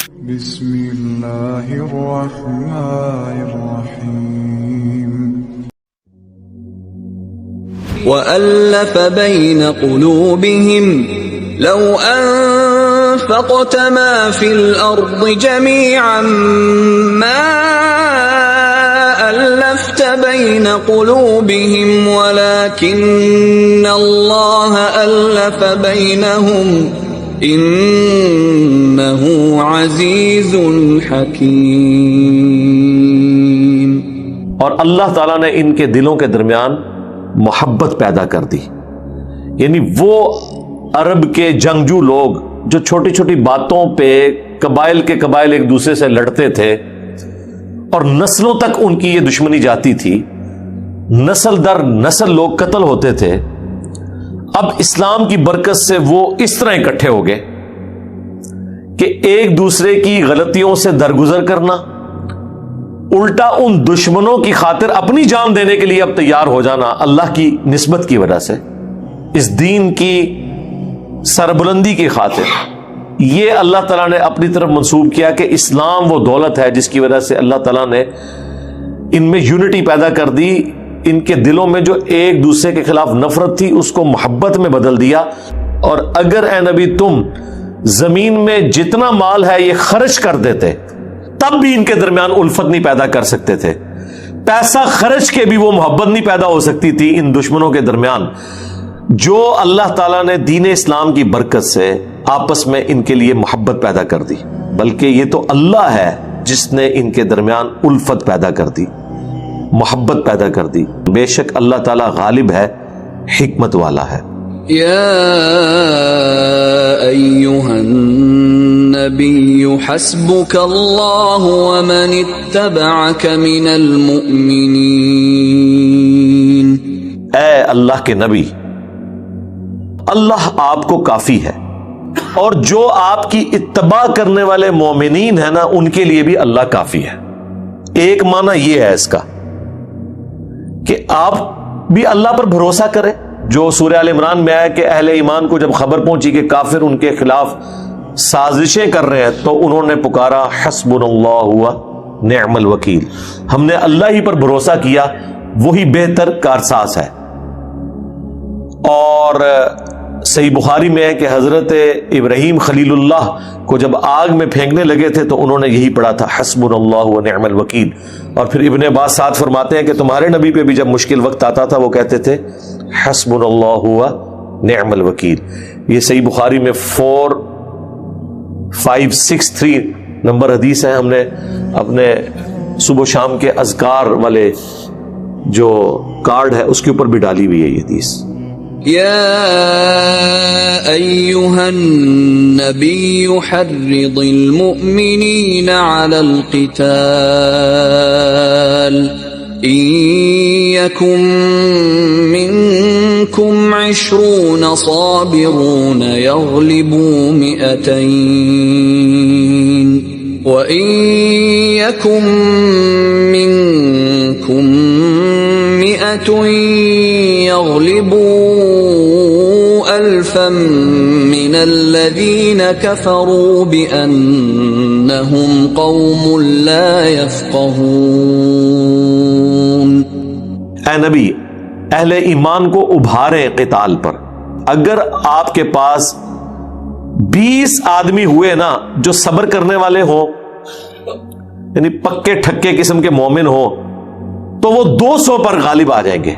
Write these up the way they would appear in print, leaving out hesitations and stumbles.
بسم اللہ الرحمن الرحیم وَأَلَّفَ بَيْنَ قُلُوبِهِمْ لَوْ أَنفَقْتَ مَا فِي الْأَرْضِ جَمِيعًا مَا أَلَّفْتَ بَيْنَ قُلُوبِهِمْ وَلَكِنَّ اللَّهَ أَلَّفَ بَيْنَهُمْ إِنَّهُ عَزِيزٌ حَكِيمٌ۔ اور اللہ تعالیٰ نے ان کے دلوں کے درمیان محبت پیدا کر دی، یعنی وہ عرب کے جنگجو لوگ جو چھوٹی چھوٹی باتوں پہ قبائل کے قبائل ایک دوسرے سے لڑتے تھے اور نسلوں تک ان کی یہ دشمنی جاتی تھی، نسل در نسل لوگ قتل ہوتے تھے، اب اسلام کی برکت سے وہ اس طرح اکٹھے ہو گئے کہ ایک دوسرے کی غلطیوں سے درگزر کرنا، الٹا ان دشمنوں کی خاطر اپنی جان دینے کے لیے اب تیار ہو جانا، اللہ کی نسبت کی وجہ سے، اس دین کی سربلندی کی خاطر یہ اللہ تعالیٰ نے اپنی طرف منسوب کیا کہ اسلام وہ دولت ہے جس کی وجہ سے اللہ تعالیٰ نے ان میں یونٹی پیدا کر دی، ان کے دلوں میں جو ایک دوسرے کے خلاف نفرت تھی اس کو محبت میں بدل دیا۔ اور اگر اے نبی تم زمین میں جتنا مال ہے یہ خرچ کر دیتے تب بھی ان کے درمیان الفت نہیں پیدا کر سکتے تھے، پیسہ خرچ کے بھی وہ محبت نہیں پیدا ہو سکتی تھی ان دشمنوں کے درمیان، جو اللہ تعالیٰ نے دین اسلام کی برکت سے آپس میں ان کے لیے محبت پیدا کر دی، بلکہ یہ تو اللہ ہے جس نے ان کے درمیان الفت پیدا کر دی، محبت پیدا کر دی۔ بے شک اللہ تعالیٰ غالب ہے، حکمت والا ہے۔ یا ایھا النبی حسبک اللہ ومن اتبعک من المؤمنین۔ اے اللہ کے نبی، اللہ آپ کو کافی ہے، اور جو آپ کی اتباع کرنے والے مومنین ہیں نا ان کے لیے بھی اللہ کافی ہے۔ ایک معنی یہ ہے اس کا کہ آپ بھی اللہ پر بھروسہ کریں، جو سورہ آل عمران میں آیا کہ اہل ایمان کو جب خبر پہنچی کہ کافر ان کے خلاف سازشیں کر رہے ہیں تو انہوں نے پکارا حسبنا اللہ و نعم الوکیل، ہم نے اللہ ہی پر بھروسہ کیا، وہی بہتر کارساز ہے۔ اور صحیح بخاری میں ہے کہ حضرت ابراہیم خلیل اللہ کو جب آگ میں پھینکنے لگے تھے تو انہوں نے یہی پڑھا تھا حسبنا اللہ و نعم الوکیل۔ اور پھر ابن عباس ساتھ فرماتے ہیں کہ تمہارے نبی پہ بھی جب مشکل وقت آتا تھا وہ کہتے تھے حسبنا اللہ و نعم الوکیل۔ یہ صحیح بخاری میں 4563 نمبر حدیث ہے، ہم نے اپنے صبح و شام کے اذکار والے جو کارڈ ہے اس کے اوپر بھی ڈالی ہوئی ہے یہ حدیث۔ یا ایھا النبی حرض المؤمنین علی القتال ان یکن منکم 20 صابرون یغلبوا 200 وَإِن يَكُن مِّنكُم 100 يَغْلِبُوا 1000 مِّنَ الَّذِينَ كَفَرُوا بِأَنَّهُمْ قَوْمٌ لَّا يَفْقَهُونَ۔ اے نبی، اہل ایمان کو ابھاریں قتال پر۔ اگر آپ کے پاس 20 آدمی ہوئے نا جو صبر کرنے والے ہوں، یعنی پکے ٹھکے قسم کے مومن ہوں، تو وہ 200 پر غالب آ جائیں گے۔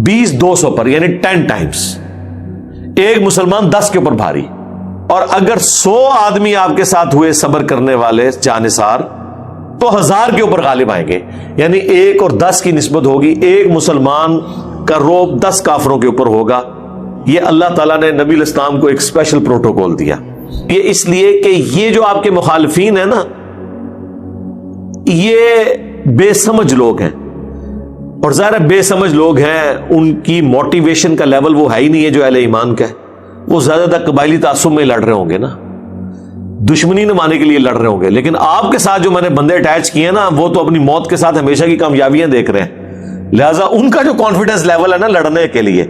20 200 پر یعنی 10 ٹائمز، ایک مسلمان 10 کے اوپر بھاری۔ اور اگر 100 آدمی آپ کے ساتھ ہوئے صبر کرنے والے جانثار تو 1000 کے اوپر غالب آئیں گے، یعنی 1 اور 10 کی نسبت ہوگی، ایک مسلمان کا روب 10 کافروں کے اوپر ہوگا۔ یہ اللہ تعالیٰ نے نبی الاسلام کو ایک اسپیشل پروٹوکول دیا، یہ اس لیے کہ یہ جو آپ کے مخالفین ہیں نا یہ بے سمجھ لوگ ہیں، اور ظاہر بے سمجھ لوگ ہیں، ان کی موٹیویشن کا لیول وہ ہے ہی نہیں ہے جو اہل ایمان کا ہے، وہ زیادہ تر قبائلی تعصب میں لڑ رہے ہوں گے نا، دشمنی نمانے کے لیے لڑ رہے ہوں گے، لیکن آپ کے ساتھ جو میں نے بندے اٹیچ کیے نا وہ تو اپنی موت کے ساتھ ہمیشہ کی کامیابیاں دیکھ رہے ہیں، لہٰذا ان کا جو کانفیڈنس لیول ہے نا لڑنے کے لیے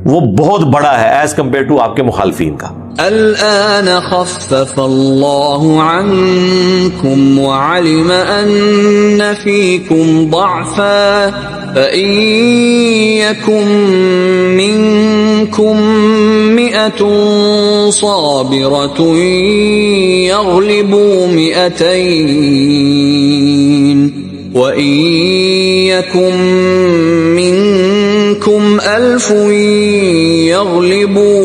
وہ بہت بڑا ہے ایز کمپیئر ٹو آپ کے مخالفین کا. الآن خفف اللہ عنکم وعلم ان فیکم ضعفا فإن یکم منکم مئة صابرة یغلبوا مئتین وإن یکم منکم ألف یغلبوا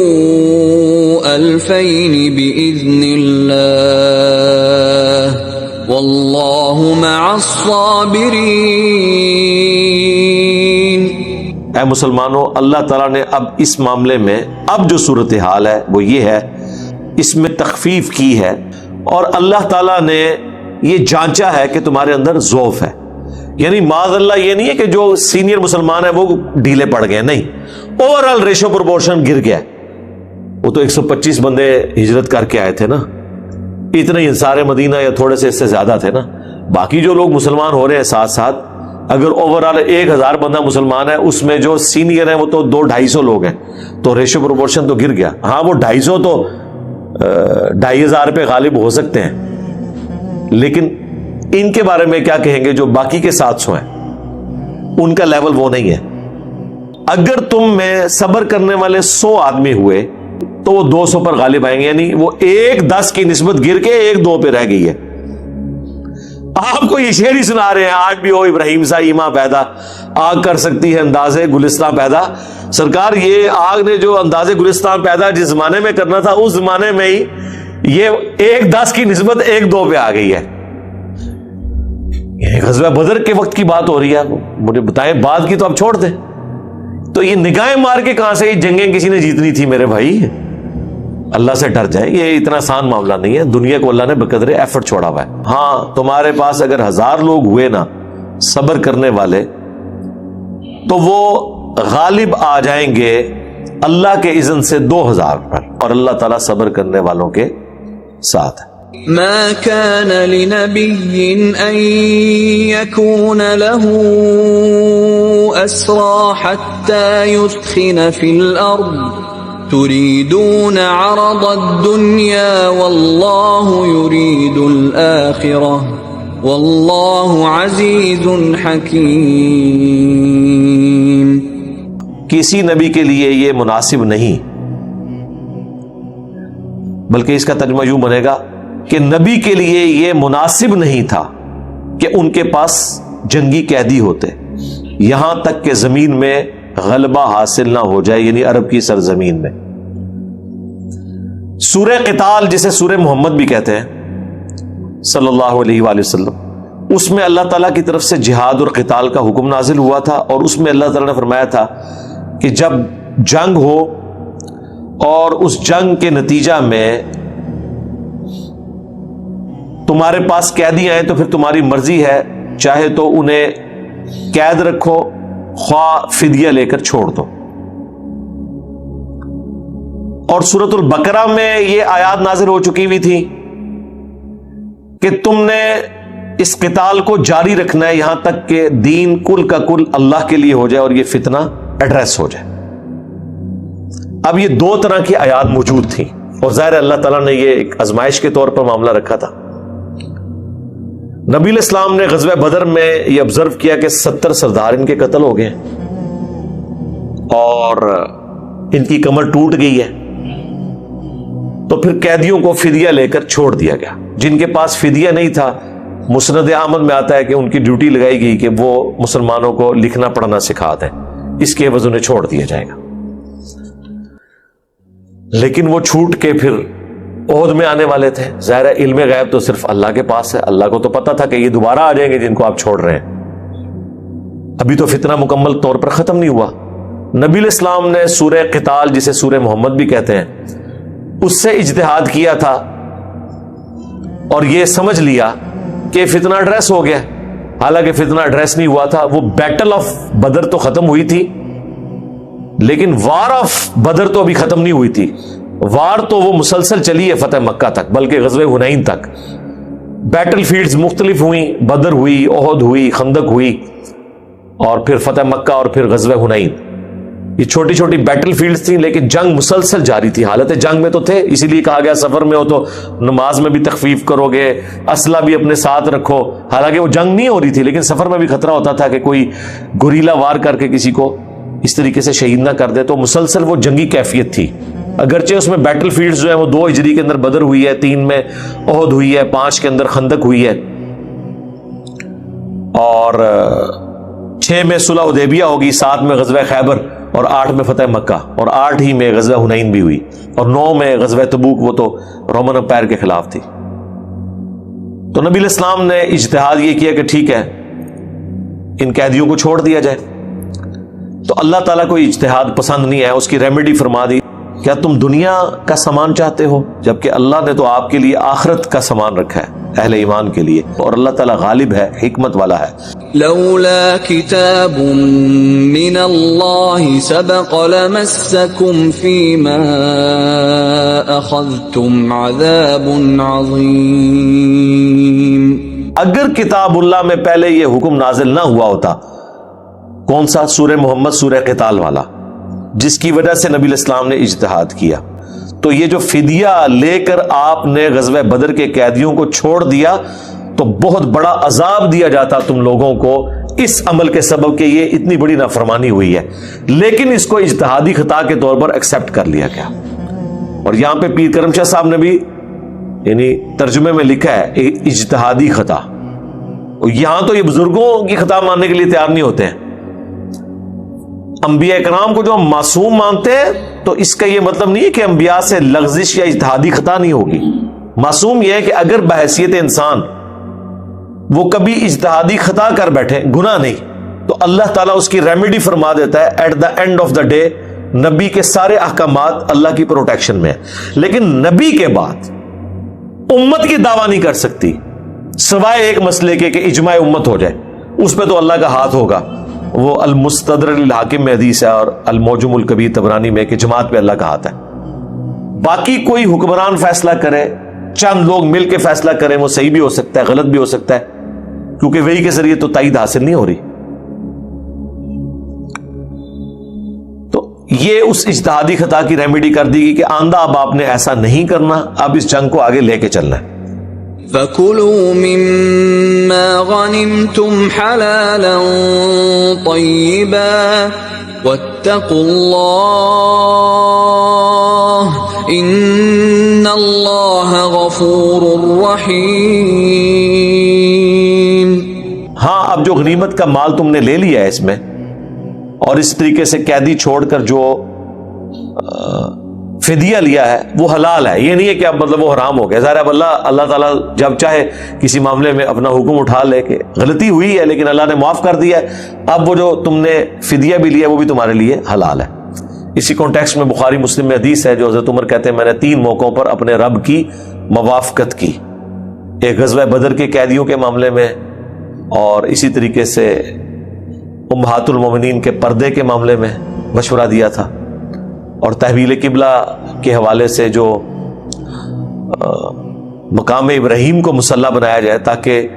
ألفين بإذن الله والله مع الصابرين. اے مسلمانوں، اللہ تعالیٰ نے اب اس معاملے میں اب جو صورتحال ہے وہ یہ ہے، اس میں تخفیف کی ہے، اور اللہ تعالیٰ نے یہ جانچا ہے کہ تمہارے اندر ضعف ہے. یعنی معاذ اللہ یہ نہیں ہے کہ جو سینئر مسلمان ہیں وہ ڈھیلے پڑ گئے، نہیں، اوور آل ریشو پروپورشن گر گیا. وہ تو 125 بندے ہجرت کر کے آئے تھے نا، اتنے ہی انصار مدینہ یا تھوڑے سے اس سے زیادہ تھے نا. باقی جو لوگ مسلمان ہو رہے ہیں ساتھ ساتھ، اگر اوور آل 1000 بندہ مسلمان ہے، اس میں جو سینئر ہیں وہ تو 200-250 لوگ ہیں، تو ریشو پروپورشن تو گر گیا. ہاں وہ 250 تو 2500 پہ غالب ہو سکتے ہیں، لیکن ان کے بارے میں کیا کہیں گے جو باقی کے 700 ہیں، ان کا لیول وہ نہیں ہے. اگر تم میں صبر کرنے والے 100 آدمی ہوئے تو وہ 200 پر غالب آئیں گے. یعنی وہ 1-10 کی نسبت گر کے 1-2 پہ رہ گئی ہے. آپ کو یہ شعر ہی سنا رہے ہیں، آج بھی ہو ابراہیم سا ایماں پیدا، آگ کر سکتی ہے انداز گلستان پیدا. سرکار یہ آگ نے جو انداز گلستان پیدا جس زمانے میں کرنا تھا، اس زمانے میں ہی یہ 1-10 کی نسبت 1-2 پہ آ گئی ہے. غزوہ بدر کے وقت کی بات ہو رہی ہے، مجھے بتائیں بعد کی تو آپ چھوڑ دیں. تو یہ نگاہیں مار کے کہاں سے یہ جنگیں کسی نے جیتنی تھی میرے بھائی؟ اللہ سے ڈر جائیں، یہ اتنا آسان معاملہ نہیں ہے. دنیا کو اللہ نے بقدر ایفرٹ چھوڑا ہوا ہے. ہاں تمہارے پاس اگر 1000 لوگ ہوئے نا صبر کرنے والے، تو وہ غالب آ جائیں گے اللہ کے اذن سے 2000 پر، اور اللہ تعالیٰ صبر کرنے والوں کے ساتھ ہے. ما كان لنبي أن يكون له أسرى حتى يثخن في الأرض تريدون عرض الدنيا والله يريد الآخرة والله عزيز حكيم. کسی نبی کے لیے یہ مناسب نہیں، بلکہ اس کا ترجمہ یوں بنے گا کہ نبی کے لیے یہ مناسب نہیں تھا کہ ان کے پاس جنگی قیدی ہوتے یہاں تک کہ زمین میں غلبہ حاصل نہ ہو جائے، یعنی عرب کی سرزمین میں. سورہ قتال جسے سورہ محمد بھی کہتے ہیں صلی اللہ علیہ وآلہ وسلم، اس میں اللہ تعالیٰ کی طرف سے جہاد اور قتال کا حکم نازل ہوا تھا، اور اس میں اللہ تعالیٰ نے فرمایا تھا کہ جب جنگ ہو اور اس جنگ کے نتیجہ میں تمہارے پاس قیدی آئے تو پھر تمہاری مرضی ہے، چاہے تو انہیں قید رکھو، خواہ فدیہ لے کر چھوڑ دو. اور سورۃ البقرہ میں یہ آیات نازل ہو چکی ہوئی تھی کہ تم نے اس قتال کو جاری رکھنا ہے یہاں تک کہ دین کل کا کل اللہ کے لیے ہو جائے اور یہ فتنہ ایڈریس ہو جائے. اب یہ 2 طرح کی آیات موجود تھیں، اور ظاہر اللہ تعالیٰ نے یہ ایک آزمائش کے طور پر معاملہ رکھا تھا. نبی علیہ السلام نے غزوہ بدر میں یہ آبزرو کیا کہ 70 سردار ان کے قتل ہو گئے اور ان کی کمر ٹوٹ گئی ہے. تو پھر قیدیوں کو فدیہ لے کر چھوڑ دیا گیا. جن کے پاس فدیہ نہیں تھا، مسند احمد میں آتا ہے کہ ان کی ڈیوٹی لگائی گئی کہ وہ مسلمانوں کو لکھنا پڑھنا سکھا دیں، اس کے عوض انہیں چھوڑ دیا جائے گا. لیکن وہ چھوٹ کے پھر عہد میں آنے والے تھے. ظاہر علم غیب تو صرف اللہ کے پاس ہے، اللہ کو تو پتا تھا کہ یہ دوبارہ آ جائیں گے جن کو آپ چھوڑ رہے ہیں. ابھی تو فتنہ مکمل طور پر ختم نہیں ہوا. نبی علیہ السلام نے سورہ قتال جسے سورہ محمد بھی کہتے ہیں اس سے اجتہاد کیا تھا اور یہ سمجھ لیا کہ فتنہ ایڈریس ہو گیا. حالانکہ فتنہ ایڈریس نہیں ہوا تھا. وہ بیٹل آف بدر تو ختم ہوئی تھی، لیکن وار آف بدر تو ابھی ختم نہیں ہوئی تھی. وار تو وہ مسلسل چلی ہے فتح مکہ تک، بلکہ غزوہ حنین تک. بیٹل فیلڈز مختلف ہوئیں، بدر ہوئی، احد ہوئی، خندق ہوئی، اور پھر فتح مکہ اور پھر غزوہ حنین. یہ چھوٹی چھوٹی بیٹل فیلڈز تھیں لیکن جنگ مسلسل جاری تھی، حالت جنگ میں تو تھے، اسی لیے کہا گیا سفر میں ہو تو نماز میں بھی تخفیف کرو گے، اسلحہ بھی اپنے ساتھ رکھو، حالانکہ وہ جنگ نہیں ہو رہی تھی لیکن سفر میں بھی خطرہ ہوتا تھا کہ کوئی گوریلا وار کر کے کسی کو اس طریقے سے شہید نہ کر دے، تو مسلسل وہ جنگی کیفیت تھی۔ اگرچہ اس میں بیٹل فیلڈز جو ہیں وہ 2 ہجری کے اندر بدر ہوئی ہے، 3 میں احد ہوئی ہے، 5 کے اندر خندق ہوئی ہے، اور 6 میں صلح حدیبیہ ہوگی، 7 میں غزوہ خیبر، اور 8 میں فتح مکہ، اور 8 ہی میں غزوہ حنین بھی ہوئی، اور 9 میں غزوہ تبوک، وہ تو رومن امپائر کے خلاف تھی۔ تو نبی علیہ السلام نے اجتہاد یہ کیا کہ ٹھیک ہے ان قیدیوں کو چھوڑ دیا جائے، تو اللہ تعالیٰ کو اجتہاد پسند نہیں ہے، اس کی ریمیڈی فرما دی، کیا تم دنیا کا سامان چاہتے ہو جبکہ اللہ نے تو آپ کے لیے آخرت کا سامان رکھا ہے اہل ایمان کے لیے، اور اللہ تعالیٰ غالب ہے، حکمت والا ہے۔ لولا کتاب من اللہ سبق لمسکم فیما اخذتم عذاب عظیم۔ اگر کتاب اللہ میں پہلے یہ حکم نازل نہ ہوا ہوتا، کون سا؟ سورہ محمد، سورہ قتال والا، جس کی وجہ سے نبی علیہ السلام نے اجتہاد کیا، تو یہ جو فدیہ لے کر آپ نے غزوہ بدر کے قیدیوں کو چھوڑ دیا تو بہت بڑا عذاب دیا جاتا تم لوگوں کو اس عمل کے سبب کہ یہ اتنی بڑی نافرمانی ہوئی ہے، لیکن اس کو اجتہادی خطا کے طور پر ایکسپٹ کر لیا گیا۔ اور یہاں پہ پیر کرم شاہ صاحب نے بھی یعنی ترجمے میں لکھا ہے اجتہادی خطا، یہاں تو یہ بزرگوں کی خطا ماننے کے لیے تیار نہیں ہوتے ہیں۔ انبیاء کرام کو جو ہم معصوم مانتے ہیں تو اس کا یہ مطلب نہیں ہے کہ انبیاء سے لغزش یا اجتہادی خطا نہیں ہوگی۔ معصوم یہ ہے کہ اگر بحیثیت انسان وہ کبھی اجتہادی خطا کر بیٹھے، گناہ نہیں، تو اللہ تعالیٰ اس کی ریمیڈی فرما دیتا ہے۔ At the end of the day نبی کے سارے احکامات اللہ کی پروٹیکشن میں ہیں، لیکن نبی کے بعد امت کی دعویٰ نہیں کر سکتی سوائے ایک مسئلے کے کہ اجماع امت ہو جائے، اس پہ تو اللہ کا ہاتھ ہوگا۔ وہ المستدرک للحاکم میں حدیث ہے، اور المعجم الکبیر طبرانی میں کہ جماعت پہ اللہ کا ہاتھ ہے۔ باقی کوئی حکمران فیصلہ کرے، چند لوگ مل کے فیصلہ کریں، وہ صحیح بھی ہو سکتا ہے، غلط بھی ہو سکتا ہے، کیونکہ وحی کے ذریعے تو تائید حاصل نہیں ہو رہی۔ تو یہ اس اجتہادی خطا کی ریمیڈی کر دی گئی کہ آندہ اب آپ نے ایسا نہیں کرنا، اب اس جنگ کو آگے لے کے چلنا ہے۔ فَكُلُوا مِمَّا غَنِمْتُمْ حَلَالًا طَيِّبًا وَاتَّقُوا اللَّهَ إِنَّ اللَّهَ غَفُورٌ رَحِيمٌ۔ ہاں، اب جو غنیمت کا مال تم نے لے لیا ہے اس میں، اور اس طریقے سے قیدی چھوڑ کر جو فدیہ لیا ہے وہ حلال ہے، یہ نہیں ہے کہ اب مطلب وہ حرام ہو گیا۔ ظاہر ہے اب اللہ تعالیٰ جب چاہے کسی معاملے میں اپنا حکم اٹھا لے کہ غلطی ہوئی ہے لیکن اللہ نے معاف کر دیا ہے، اب وہ جو تم نے فدیہ بھی لیا وہ بھی تمہارے لیے حلال ہے۔ اسی کانٹیکسٹ میں بخاری مسلم میں حدیث ہے جو حضرت عمر کہتے ہیں میں نے 3 موقعوں پر اپنے رب کی موافقت کی، ایک غزوہ بدر کے قیدیوں کے معاملے میں، اور اسی طریقے سے امہات المومنین کے پردے کے معاملے میں مشورہ دیا تھا، اور تحویل قبلہ کے حوالے سے جو مقام ابراہیم کو مصلی بنایا جائے تاکہ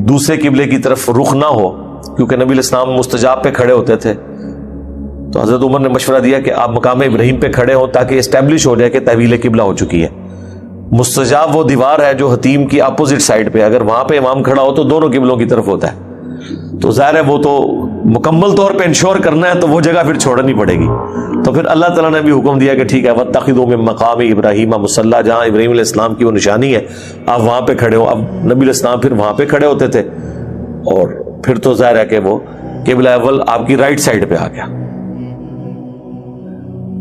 دوسرے قبلے کی طرف رخ نہ ہو، کیونکہ نبی علیہ السلام مستجاب پہ کھڑے ہوتے تھے، تو حضرت عمر نے مشورہ دیا کہ آپ مقام ابراہیم پہ کھڑے ہوں تاکہ اسٹیبلش ہو جائے کہ تحویل قبلہ ہو چکی ہے۔ مستجاب وہ دیوار ہے جو حتیم کی اپوزٹ سائڈ پہ، اگر وہاں پہ امام کھڑا ہو تو دونوں قبلوں کی طرف ہوتا ہے، تو ظاہر ہے وہ تو مکمل طور پہ انشور کرنا ہے تو وہ جگہ پھر چھوڑنی پڑے گی۔ تو پھر اللہ تعالیٰ نے بھی حکم دیا کہ ٹھیک ہے وَاتَّخِذُوا مِن مَقَامِ إِبْرَاهِيمَ مُصَلًّى، جہاں ابراہیم علیہ السلام کی وہ نشانی ہے آپ وہاں پہ کھڑے ہو۔ اب نبی علیہ السلام پھر وہاں پہ کھڑے ہوتے تھے، اور پھر تو ظاہر ہے کہ وہ قبلہ اول آپ کی رائٹ سائڈ پہ آ گیا۔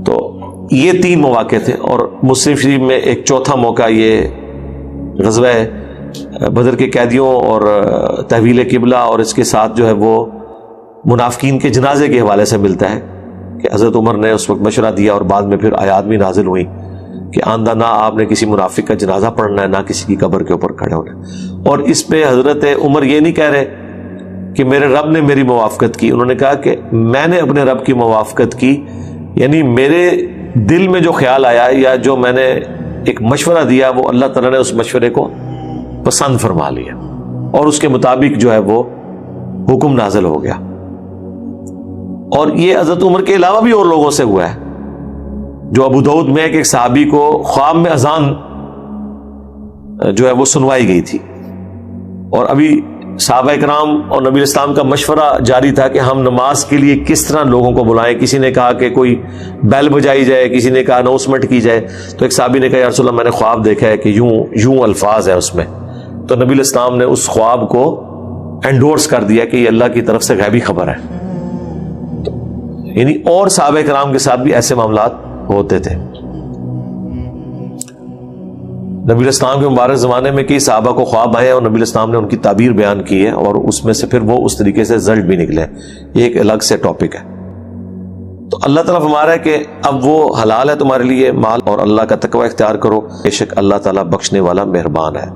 تو یہ 3 مواقع تھے، اور مسلم شریف میں ایک چوتھا موقع یہ غزوہ بدر کے قیدیوں اور تحویل قبلہ، اور اس کے ساتھ جو ہے وہ منافقین کے جنازے کے حوالے سے ملتا ہے کہ حضرت عمر نے اس وقت مشورہ دیا، اور بعد میں پھر آیات بھی نازل ہوئی کہ آندہ نہ آپ نے کسی منافق کا جنازہ پڑھنا ہے، نہ کسی کی قبر کے اوپر کھڑے ہونا ہے۔ اور اس پہ حضرت عمر یہ نہیں کہہ رہے کہ میرے رب نے میری موافقت کی، انہوں نے کہا کہ میں نے اپنے رب کی موافقت کی، یعنی میرے دل میں جو خیال آیا یا جو میں نے ایک مشورہ دیا وہ اللہ تعالیٰ نے اس مشورے کو پسند فرما لیا، اور اس کے مطابق جو ہے وہ حکم نازل ہو گیا۔ اور یہ حضرت عمر کے علاوہ بھی اور لوگوں سے ہوا ہے. جو ابو داؤد میں ایک صحابی کو خواب میں اذان جو ہے وہ سنوائی گئی تھی، اور ابھی صحابہ اکرام اور نبی اسلام کا مشورہ جاری تھا کہ ہم نماز کے لیے کس طرح لوگوں کو بلائیں. کسی نے کہا کہ کوئی بیل بجائی جائے، کسی نے کہا اناؤنسمنٹ کی جائے. تو ایک صحابی نے کہا یا رسول اللہ میں نے خواب دیکھا ہے کہ یوں الفاظ ہے اس میں. تو نبی اسلام نے اس خواب کو انڈورس کر دیا کہ یہ اللہ کی طرف سے غیبی خبر ہے. یعنی اور صحابہ کرام کے ساتھ بھی ایسے معاملات ہوتے تھے. نبی اسلام کے مبارک زمانے میں کئی صحابہ کو خواب آئے اور نبی اسلام نے ان کی تعبیر بیان کی ہے، اور اس میں سے پھر وہ اس طریقے سے رزلٹ بھی نکلے. یہ ایک الگ سے ٹاپک ہے. تو اللہ تعالیٰ فرما رہا ہے کہ اب وہ حلال ہے تمہارے لیے مال، اور اللہ کا تقوی اختیار کرو، بے شک اللہ تعالیٰ بخشنے والا مہربان ہے.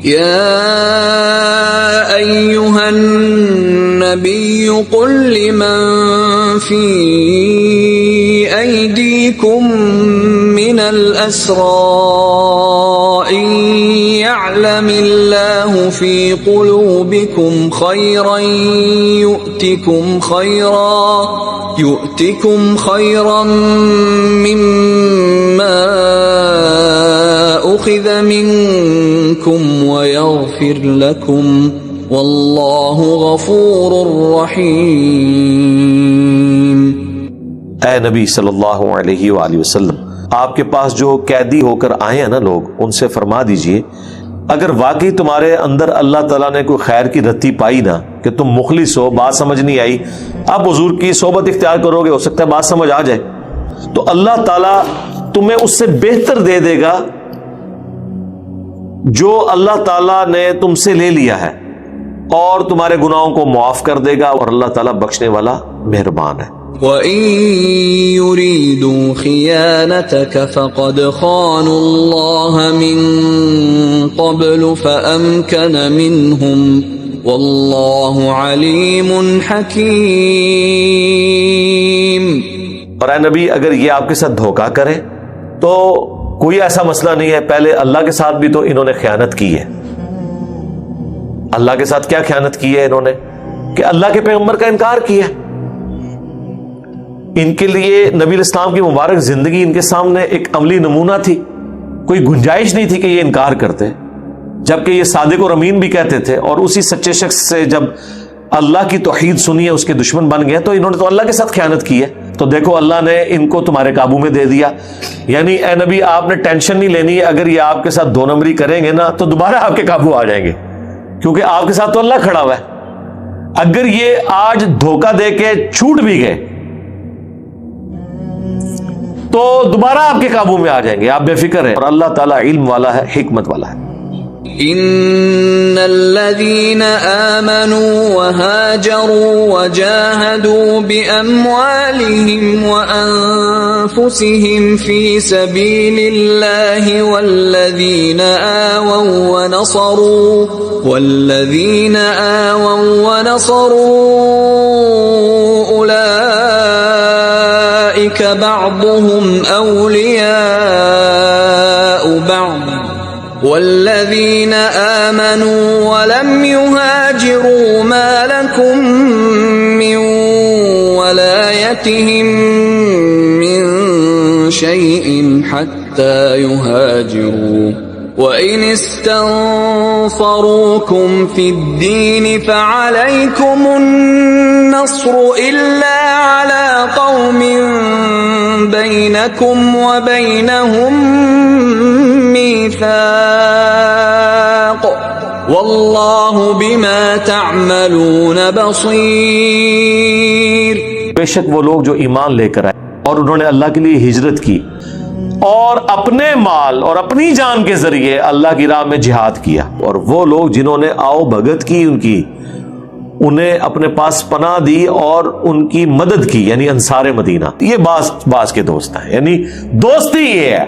يا أيها النبي قل لمن في أيديكم من الأسرى إن يعلم الله في قلوبكم خيرا يؤتكم خيرا مما أخذ منكم ويغفر لكم والله غفور رحيم. اے نبی صلی اللہ علیہ وآلہ وسلم، آپ کے پاس جو قیدی ہو کر آئے ہیں نا لوگ، ان سے فرما دیجئے اگر واقعی تمہارے اندر اللہ تعالیٰ نے کوئی خیر کی رتی پائی نا، کہ تم مخلص ہو، بات سمجھ نہیں آئی، اب حضور کی صحبت اختیار کرو گے، ہو سکتا ہے بات سمجھ آ جائے، تو اللہ تعالیٰ تمہیں اس سے بہتر دے دے گا جو اللہ تعالیٰ نے تم سے لے لیا ہے، اور تمہارے گناہوں کو معاف کر دے گا، اور اللہ تعالیٰ بخشنے والا مہربان ہے. وَإِن يُرِيدُوا خِيَانَتَكَ فَقَدْ خَانُوا اللَّهَ مِن قَبْلُ فَأَمْكَنَ مِنْهُمْ وَاللَّهُ عَلِيمٌ حَكِيمٌ. اور اے نبی اگر یہ آپ کے ساتھ دھوکہ کرے تو کوئی ایسا مسئلہ نہیں ہے، پہلے اللہ کے ساتھ بھی تو انہوں نے خیانت کی ہے. اللہ کے ساتھ کیا خیانت کی ہے انہوں نے؟ کہ اللہ کے پیغمبر کا انکار کیا. ان کے لیے نبی اسلام کی مبارک زندگی ان کے سامنے ایک عملی نمونہ تھی، کوئی گنجائش نہیں تھی کہ یہ انکار کرتے، جبکہ یہ صادق اور امین بھی کہتے تھے. اور اسی سچے شخص سے جب اللہ کی توحید سنی ہے، اس کے دشمن بن گئے، تو انہوں نے تو اللہ کے ساتھ خیانت کی ہے. تو دیکھو اللہ نے ان کو تمہارے قابو میں دے دیا. یعنی اے نبی آپ نے ٹینشن نہیں لینی ہے، اگر یہ آپ کے ساتھ دو نمبری کریں گے نا تو دوبارہ آپ کے قابو آ جائیں گے، کیونکہ آپ کے ساتھ تو اللہ کھڑا ہوا ہے. اگر یہ آج دھوکہ دے کے چھوٹ بھی گئے تو دوبارہ آپ کے قابو میں آ جائیں گے، آپ بے فکر ہیں. اور اللہ تعالیٰ علم والا ہے، حکمت والا ہے. ان الذين آمنوا وهاجروا وجاهدوا بأموالهم وأنفسهم في سبيل الله والذين آووا ونصروا أولئك بعضهم أولياء بعض والذين آمنوا ولم يهاجروا ما لكم من ولايتهم من شيء حتى يهاجروا وإن استنصروكم في الدين فعليكم النصر إلا على قوم بينكم وبينهم ميثاق والله بما تعملون بصير. بے شک وہ لوگ جو ایمان لے کر آئے اور انہوں نے اللہ کے لیے ہجرت کی اور اپنے مال اور اپنی جان کے ذریعے اللہ کی راہ میں جہاد کیا، اور وہ لوگ جنہوں نے آؤ بھگت کی ان کی، انہیں اپنے پاس پناہ دی اور ان کی مدد کی، یعنی انصار مدینہ، یہ باز کے دوست ہیں. یعنی دوستی یہ ہے.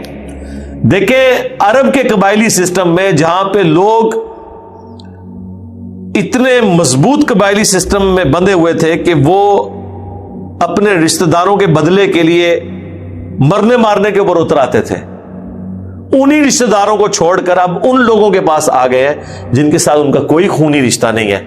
دیکھیں عرب کے قبائلی سسٹم میں جہاں پہ لوگ اتنے مضبوط قبائلی سسٹم میں بندھے ہوئے تھے کہ وہ اپنے رشتہ داروں کے بدلے کے لیے مرنے مارنے کے اوپر اتر آتے تھے، انہی رشتہ داروں کو چھوڑ کر اب ان لوگوں کے پاس آ گئے ہیں جن کے ساتھ ان کا کوئی خونی رشتہ نہیں ہے،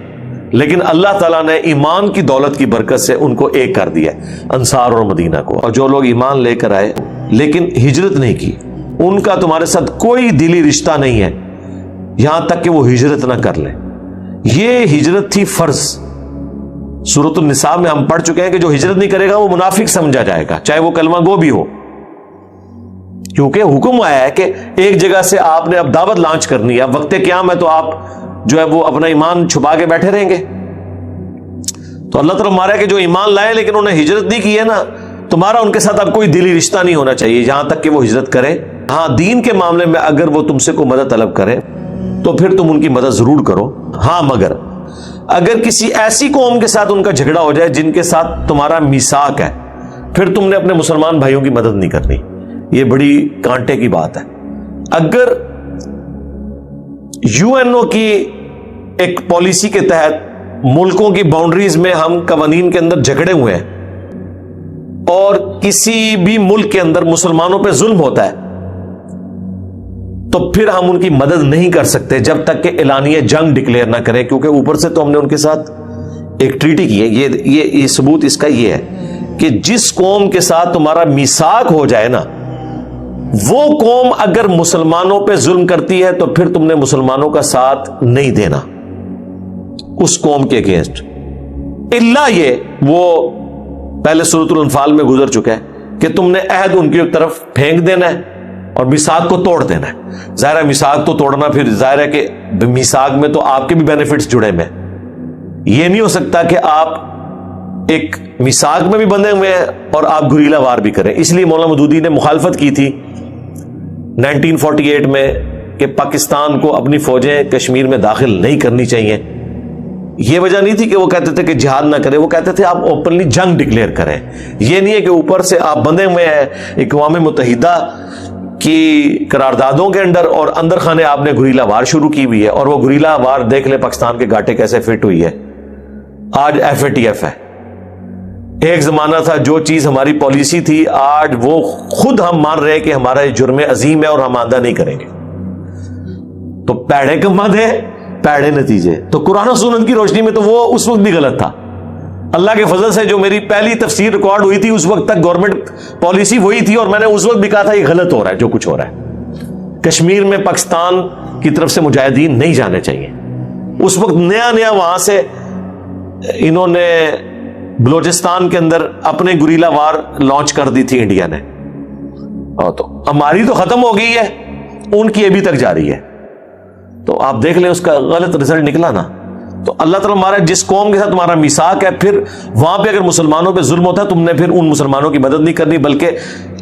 لیکن اللہ تعالیٰ نے ایمان کی دولت کی برکت سے ان کو ایک کر دیا، انصار اور مدینہ کو. اور جو لوگ ایمان لے کر آئے لیکن ہجرت نہیں کی، ان کا تمہارے ساتھ کوئی دلی رشتہ نہیں ہے یہاں تک کہ وہ ہجرت نہ کر لیں. یہ ہجرت تھی فرض. سورۃ النساء میں ہم پڑھ چکے ہیں کہ جو ہجرت نہیں کرے گا وہ منافق سمجھا جائے گا، چاہے وہ کلمہ گو بھی ہو، کیونکہ حکم آیا ہے کہ ایک جگہ سے آپ نے اب دعوت لانچ کرنی ہے، اب وقت قیام ہے تو آپ جو ہے وہ اپنا ایمان چھپا کے بیٹھے رہیں گے. تو اللہ تعالیٰ مارا ہے کہ جو ایمان لائے لیکن انہیں ہجرت نہیں کی ہے نا، تمہارا ان کے ساتھ اب کوئی دلی رشتہ نہیں ہونا چاہیے یہاں تک کہ وہ ہجرت کرے. ہاں دین کے معاملے میں اگر وہ تم سے کوئی مدد طلب کرے تو پھر تم ان کی مدد ضرور کرو. ہاں مگر اگر کسی ایسی قوم کے ساتھ ان کا جھگڑا ہو جائے جن کے ساتھ تمہارا میثاق ہے، پھر تم نے اپنے مسلمان بھائیوں کی مدد نہیں کرنی. یہ بڑی کانٹے کی بات ہے. اگر UN کی ایک پالیسی کے تحت ملکوں کی باؤنڈریز میں ہم قوانین کے اندر جھگڑے ہوئے ہیں اور کسی بھی ملک کے اندر مسلمانوں پہ ظلم ہوتا ہے تو پھر ہم ان کی مدد نہیں کر سکتے جب تک کہ اعلانیہ جنگ ڈکلیئر نہ کریں، کیونکہ اوپر سے تو ہم نے ان کے ساتھ ایک ٹریٹی کی ہے. یہ ثبوت اس کا یہ ہے کہ جس قوم کے ساتھ تمہارا میثاق ہو جائے نا، وہ قوم اگر مسلمانوں پہ ظلم کرتی ہے تو پھر تم نے مسلمانوں کا ساتھ نہیں دینا اس قوم کے اگینسٹ. الا یہ وہ پہلے سورۃ الانفال میں گزر چکا ہے کہ تم نے عہد ان کی طرف پھینک دینا ہے اور میثاق کو توڑ دینا ہے. ظاہر ہے میثاق تو توڑنا، پھر ظاہر ہے کہ میثاق میں تو آپ کے بھی بینیفٹس جڑے ہوئے ہیں. یہ نہیں ہو سکتا کہ آپ ایک میثاق میں بھی بندھے ہوئے ہیں اور آپ گریلا وار بھی کریں. اس لیے مولانا مودودی نے مخالفت کی تھی 1948 میں کہ پاکستان کو اپنی فوجیں کشمیر میں داخل نہیں کرنی چاہیے. یہ وجہ نہیں تھی کہ وہ کہتے تھے کہ جہاد نہ کرے، وہ کہتے تھے آپ اوپنلی جنگ ڈکلیئر کریں. یہ نہیں ہے کہ اوپر سے آپ بندھے ہوئے ہیں اقوام متحدہ کی قراردادوں کے اور اندر خانے آپ نے گریلا وار شروع کی ہوئی ہے. اور وہ گریلا وار دیکھ لے پاکستان کے گاٹے کیسے فٹ ہوئی ہے. آج FATF ہے. ایک زمانہ تھا جو چیز ہماری پالیسی تھی، آج وہ خود ہم مان رہے کہ ہمارا جرم عظیم ہے اور ہم آئندہ نہیں کریں گے. تو پیڑے کما دے پیڑے نتیجے. تو قرآن و سنت کی روشنی میں تو وہ اس وقت بھی غلط تھا. اللہ کے فضل سے جو میری پہلی تفسیر ریکارڈ ہوئی تھی اس وقت تک گورنمنٹ پالیسی وہی تھی، اور میں نے اس وقت بھی کہا تھا یہ غلط ہو رہا ہے جو کچھ ہو رہا ہے. کشمیر میں پاکستان کی طرف سے مجاہدین نہیں جانے چاہیے. اس وقت نیا وہاں سے انہوں نے بلوچستان کے اندر اپنے گریلا وار لانچ کر دی تھی انڈیا نے. تو ہماری تو ختم ہو گئی ہے، ان کی ابھی تک جاری ہے. تو آپ دیکھ لیں اس کا غلط رزلٹ نکلا نا. تو اللہ تعالیٰ ہمارا جس قوم کے ساتھ تمہارا میثاق ہے، پھر وہاں پہ اگر مسلمانوں پہ ظلم ہوتا ہے تم نے پھر ان مسلمانوں کی مدد نہیں کرنی بلکہ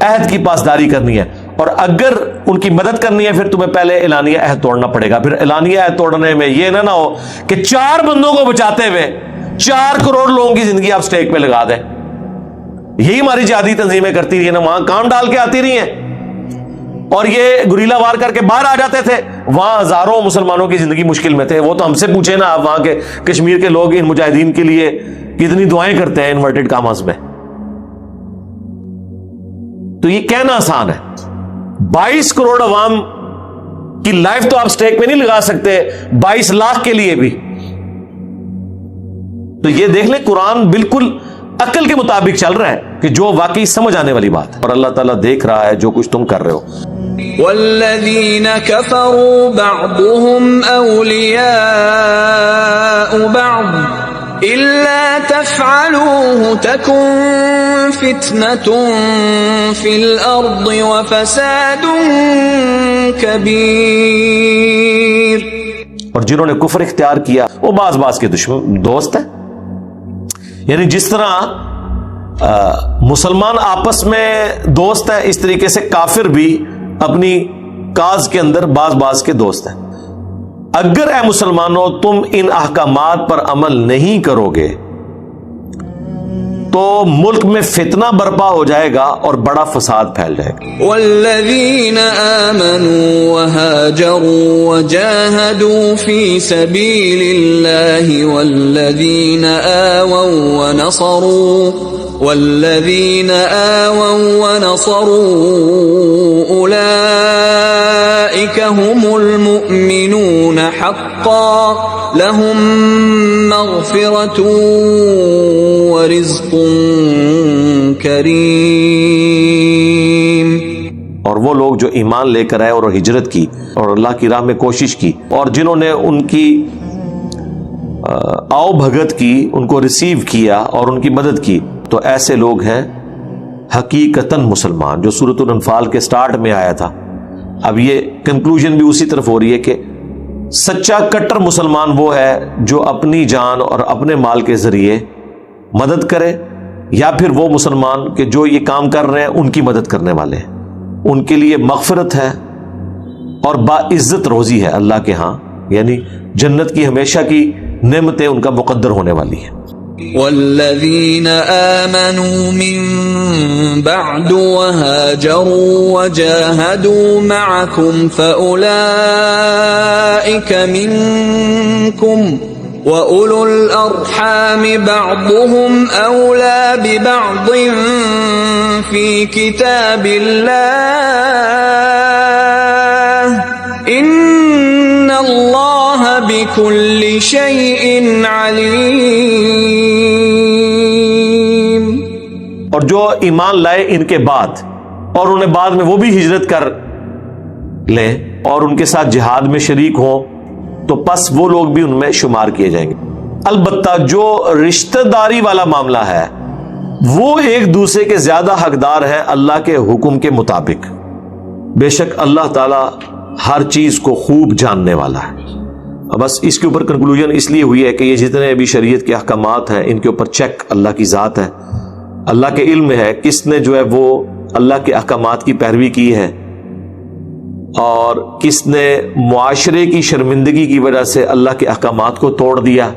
عہد کی پاسداری کرنی ہے. اور اگر ان کی مدد کرنی ہے پھر تمہیں پہلے اعلانیہ عہد توڑنا پڑے گا. پھر اعلانیہ عہد توڑنے میں یہ نہ ہو کہ 4 بندوں کو بچاتے ہوئے 4 کروڑ لوگوں کی زندگی آپ سٹیک پہ لگا دیں. یہی ہماری جہادی تنظیمیں کرتی رہی ہیں نا، وہاں کام ڈال کے آتی رہی ہیں اور یہ گریلا وار کر کے باہر آ جاتے تھے. وہاں ہزاروں مسلمانوں کی زندگی مشکل میں تھے. وہ تو ہم سے پوچھے نا، آپ وہاں کے کشمیر کے لوگ ان مجاہدین کے لیے کتنی دعائیں کرتے ہیں انورٹڈ کاماز میں. تو یہ کہنا آسان ہے. 22 کروڑ عوام کی لائف تو آپ سٹیک پہ نہیں لگا سکتے 22 لاکھ کے لیے بھی. تو یہ دیکھ لیں قرآن بالکل عقل کے مطابق چل رہا ہے کہ جو واقعی سمجھ آنے والی بات ہے. اور اللہ تعالیٰ دیکھ رہا ہے جو کچھ تم کر رہے ہو. والذین کفروا بعضهم اولیاء بعض الا تفعلوه تکن فتنة فی الارض وفساد کبیر. اور جنہوں نے کفر اختیار کیا وہ بعض کے دشمن دوست ہیں. یعنی جس طرح مسلمان آپس میں دوست ہیں، اس طریقے سے کافر بھی اپنی کاز کے اندر بعض کے دوست ہیں. اگر اے مسلمانوں تم ان احکامات پر عمل نہیں کرو گے تو ملک میں فتنہ برپا ہو جائے گا اور بڑا فساد پھیل جائے گا. والذین آمنوا وهاجروا وجاهدوا في سبيل الله والذین آووا ونصروا أولئك أولئك هم المؤمنون حقا لهم مغفرة ورزق کریم. اور وہ لوگ جو ایمان لے کر آئے اور ہجرت کی اور اللہ کی راہ میں کوشش کی اور جنہوں نے ان کی آؤ بھگت کی، ان کو ریسیو کیا اور ان کی مدد کی، تو ایسے لوگ ہیں حقیقتاً مسلمان، جو سورۃ الانفال کے سٹارٹ میں آیا تھا. اب یہ کنکلوژن بھی اسی طرف ہو رہی ہے کہ سچا کٹر مسلمان وہ ہے جو اپنی جان اور اپنے مال کے ذریعے مدد کرے، یا پھر وہ مسلمان کہ جو یہ کام کر رہے ہیں ان کی مدد کرنے والے ہیں. ان کے لیے مغفرت ہے اور باعزت روزی ہے اللہ کے ہاں، یعنی جنت کی ہمیشہ کی نعمتیں ان کا مقدر ہونے والی ہیں. والذین آمنوا من بعد وهاجروا وجاهدوا معكم فأولئك منكم وَأُولُو الْأَرْحَامِ بَعْضُهُمْ أَوْلَى بِبَعْضٍ فِي كِتَابِ اللَّهِ إِنَّ اللَّهَ بِكُلِّ شَيْءٍ عَلِيمٌ. اور جو ایمان لائے ان کے بعد اور انہیں بعد میں وہ بھی ہجرت کر لیں اور ان کے ساتھ جہاد میں شریک ہوں تو پس وہ لوگ بھی ان میں شمار کیے جائیں گے. البتہ جو رشتہ داری والا معاملہ ہے وہ ایک دوسرے کے زیادہ حقدار ہیں اللہ کے حکم کے مطابق. بے شک اللہ تعالی ہر چیز کو خوب جاننے والا ہے. بس اس کے اوپر کنکلوژن اس لیے ہوئی ہے کہ یہ جتنے بھی شریعت کے احکامات ہیں ان کے اوپر چیک اللہ کی ذات ہے. اللہ کے علم میں ہے کس نے جو ہے وہ اللہ کے احکامات کی پیروی کی ہے اور کس نے معاشرے کی شرمندگی کی وجہ سے اللہ کے احکامات کو توڑ دیا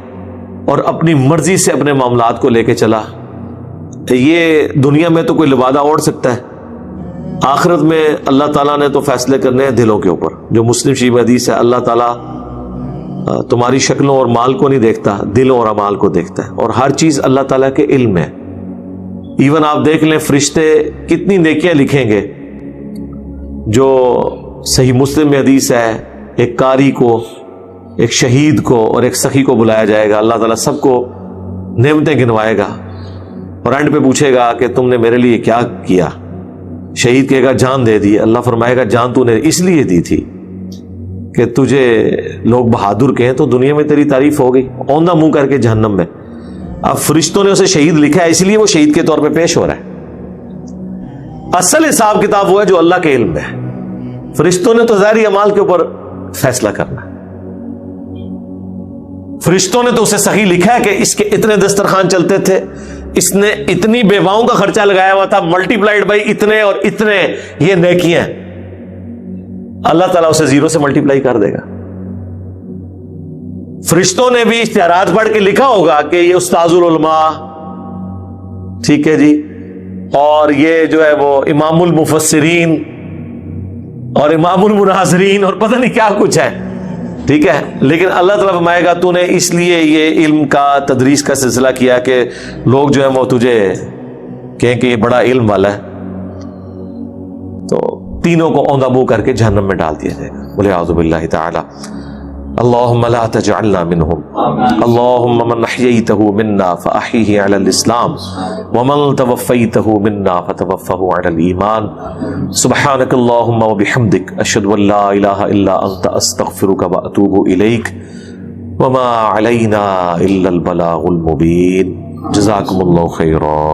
اور اپنی مرضی سے اپنے معاملات کو لے کے چلا. یہ دنیا میں تو کوئی لبادہ اوڑھ سکتا ہے، آخرت میں اللہ تعالیٰ نے تو فیصلے کرنے ہیں دلوں کے اوپر. جو مسلم شریف حدیث ہے، اللہ تعالیٰ تمہاری شکلوں اور مال کو نہیں دیکھتا، دلوں اور اعمال کو دیکھتا ہے، اور ہر چیز اللہ تعالیٰ کے علم میں. ایون آپ دیکھ لیں فرشتے کتنی نیکیاں لکھیں گے. جو صحیح مسلم میں حدیث ہے، ایک قاری کو، ایک شہید کو اور ایک سخی کو بلایا جائے گا. اللہ تعالیٰ سب کو نعمتیں گنوائے گا اور اینڈ پہ پوچھے گا کہ تم نے میرے لیے کیا کیا. شہید کہے گا جان دے دی. اللہ فرمائے گا جان تو نے اس لیے دی تھی کہ تجھے لوگ بہادر کہیں تو دنیا میں تیری تعریف ہو گئی، اوندھا منہ کر کے جہنم میں. اب فرشتوں نے اسے شہید لکھا ہے اس لیے وہ شہید کے طور پہ پیش ہو رہا ہے. اصل حساب کتاب وہ ہے جو اللہ کے علم میں ہے. فرشتوں نے تو ظاہری اعمال کے اوپر فیصلہ کرنا ہے. فرشتوں نے تو اسے صحیح لکھا ہے کہ اس کے اتنے دسترخوان چلتے تھے، اس نے اتنی بیواؤں کا خرچہ لگایا ہوا تھا، ملٹی پلائڈ بائی اتنے اور اتنے یہ نیکیاں. اللہ تعالیٰ اسے زیرو سے ملٹی پلائی کر دے گا. فرشتوں نے بھی اشتہارات پڑھ کے لکھا ہوگا کہ یہ استاذ العلماء، ٹھیک ہے جی، اور یہ جو ہے وہ امام المفسرین اور امام المناظرین اور پتہ نہیں کیا کچھ ہے، ٹھیک ہے. لیکن اللہ تعالیٰ فرمائے گا تو نے اس لیے یہ علم کا تدریس کا سلسلہ کیا کہ لوگ جو ہے وہ تجھے کہیں کہ یہ بڑا علم والا ہے. تو تینوں کو اوندھا منہ کر کے جہنم میں ڈال دیا جائے گا. بولے اعوذ باللہ تعالی. اللهم لا تجعلنا منهم، اللهم من احييته منا فاحيه على الاسلام ومن توفيته منا فتوفه على الايمان. سبحانك اللهم وبحمدك اشهد ان لا اله الا انت استغفرك واتوب اليك وما علينا الا البلاغ المبين. جزاكم الله خيرا.